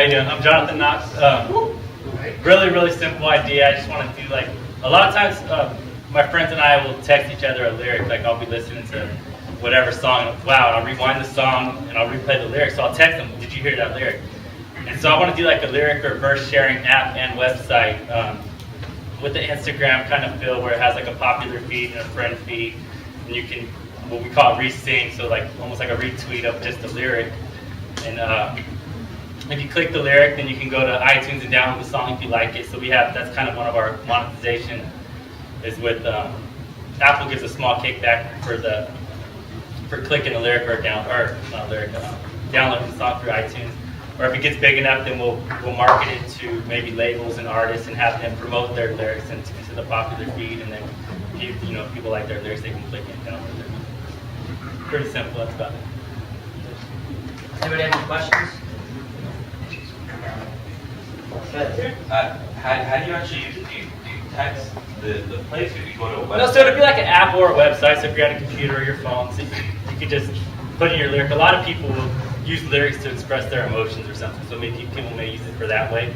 you doing? I'm Jonathan Knox. Really simple idea. I just want to do like, a lot of times my friends and I will text each other a lyric, like I'll be listening to whatever song, wow, and I'll rewind the song and I'll replay the lyric, so I'll text them, did you hear that lyric? And so I want to do like a lyric or verse sharing app and website with the Instagram kind of feel where it has like a popular feed and a friend feed, and you can, what we call re-sing, so like almost like a retweet of just the lyric. And if you click the lyric, then you can go to iTunes and download the song if you like it. So we have, that's kind of one of our monetization is with, Apple gives a small kickback for clicking the lyric or downloading the song through iTunes. Or if it gets big enough, then we'll market it to maybe labels and artists and have them promote their lyrics into the popular feed, and then if people like their lyrics, they can click it and download it. Pretty simple, that's about it. Anybody have any questions? How do you actually use it? Do you text the place, or do you go to a website? No, so it'd be like an app or a website. So if you're on a computer or your phone, so you could just put in your lyric. A lot of people will use lyrics to express their emotions or something. So maybe people may use it for that way.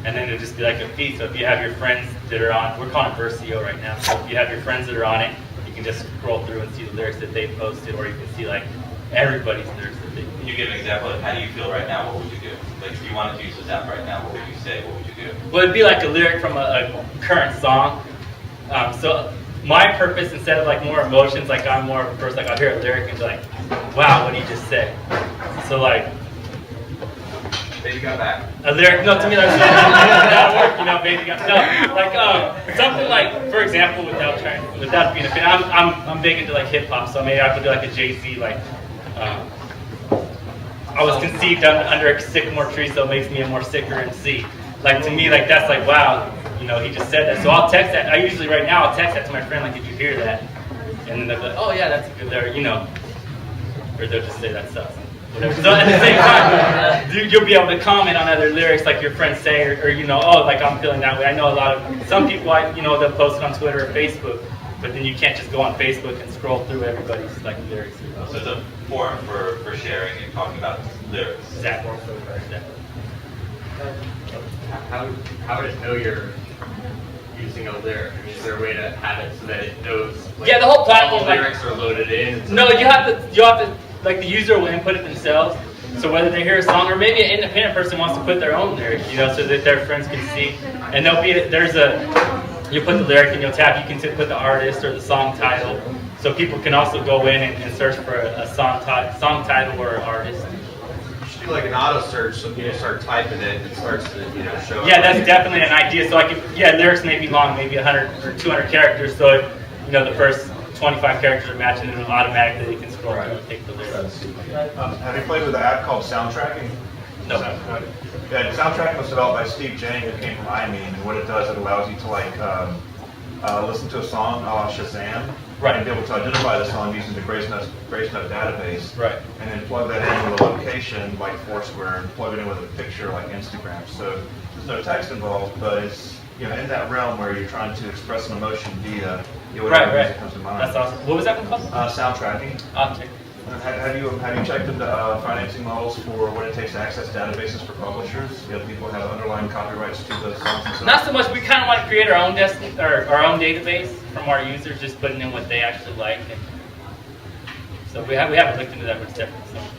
And then it'll just be like a feed. So if you have your friends that are on, we're calling it Versio right now. So if you have your friends that are on it, you can just scroll through and see the lyrics that they posted, or you can see like everybody's lyrics that they. Can you give an example of how do you feel right now? What would you do? Like if you wanted to use this app right now, what would you say? What would you do? Well, it'd be like a lyric from a current song. So my purpose, instead of like more emotions, like I'm more of a person, like I'll hear a lyric and be like, wow, what did he just say? So like, Baby got back. a lyric, no, to me that'll work, baby got, no, like something like, for example, without being a fan, I'm big into like hip hop, so maybe I could do like a Jay-Z, like, I was conceived under a sycamore tree, so it makes me a more sicker MC. Like to me, like that's like, wow, he just said that. So I'll text that. Right now, I'll text that to my friend, like, did you hear that? And then they'll be like, oh yeah, that's a good lyric, or they'll just say that sucks. Whatever. So at the same time, you'll be able to comment on other lyrics, like your friends say, or oh, like I'm feeling that way. I know some people, they'll post it on Twitter or Facebook, but then you can't just go on Facebook and scroll through everybody's like lyrics. So it's a forum for sharing and talking about lyrics. Exactly. How would it know you're using a lyric? I mean, is there a way to have it so that it knows? Like, yeah, the whole platform. All lyrics are loaded in. No, you have to. Like the user will input it themselves. So whether they hear a song, or maybe an independent person wants to put their own lyric, so that their friends can see. And you put the lyric and you'll tap. You can put the artist or the song title. So people can also go in and search for a song title or an artist. You should do like an auto search, so people start typing it and it starts to show. Yeah, that's definitely an idea. So lyrics may be long, maybe 100 or 200 characters. So if, the first 25 characters are matching, and automatically you can scroll through and take the lyrics. Have you played with an app called Soundtracking? No. Yeah, Soundtracking was developed by Steve Jang, who came from iMean, and what it does, it allows you to listen to a song a la Shazam, right, and be able to identify the song using the Grace Note database, right, and then plug that in with a location like Foursquare, and plug it in with a picture like Instagram. So there's no text involved, but it's in that realm where you're trying to express an emotion via whatever music comes to mind. That's awesome. What was that one called? Soundtracking. I'll check. Have you checked into financing models for what it takes to access databases for publishers? People have underlying copyrights to those songs and stuff. Not so much. We kind of want to create our own our own database from our users, just putting in what they actually like. And so we haven't looked into that, but it's definitely something.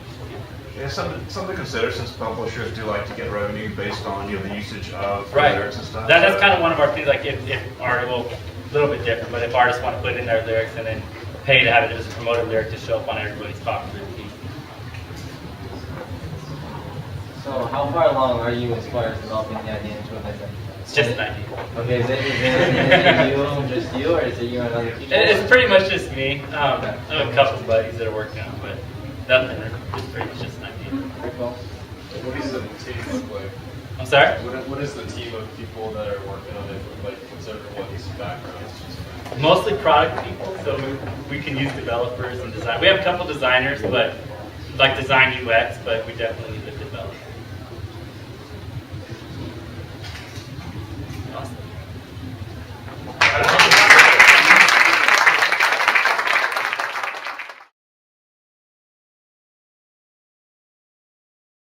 Yeah, something to consider, since publishers do like to get revenue based on the usage of right. lyrics and stuff. That's kind of one of our things. Like if art, well, a little bit different, but if artists want to put in their lyrics and then pay to have it as a promoted lyric to show up on everybody's popular feed. So how far along are you as far as developing the idea into a business? It's just an idea. Okay, is it just you, or is it you and other people? It's pretty much just me. I have a couple of buddies that are working on it, but nothing. It's pretty much just an idea. Very cool. What does the team look like? I'm sorry? What is the team of people that are working on it, like, considering one's backgrounds? Mostly product people, so we can use developers and design. We have a couple designers, but like design UX, but we definitely need the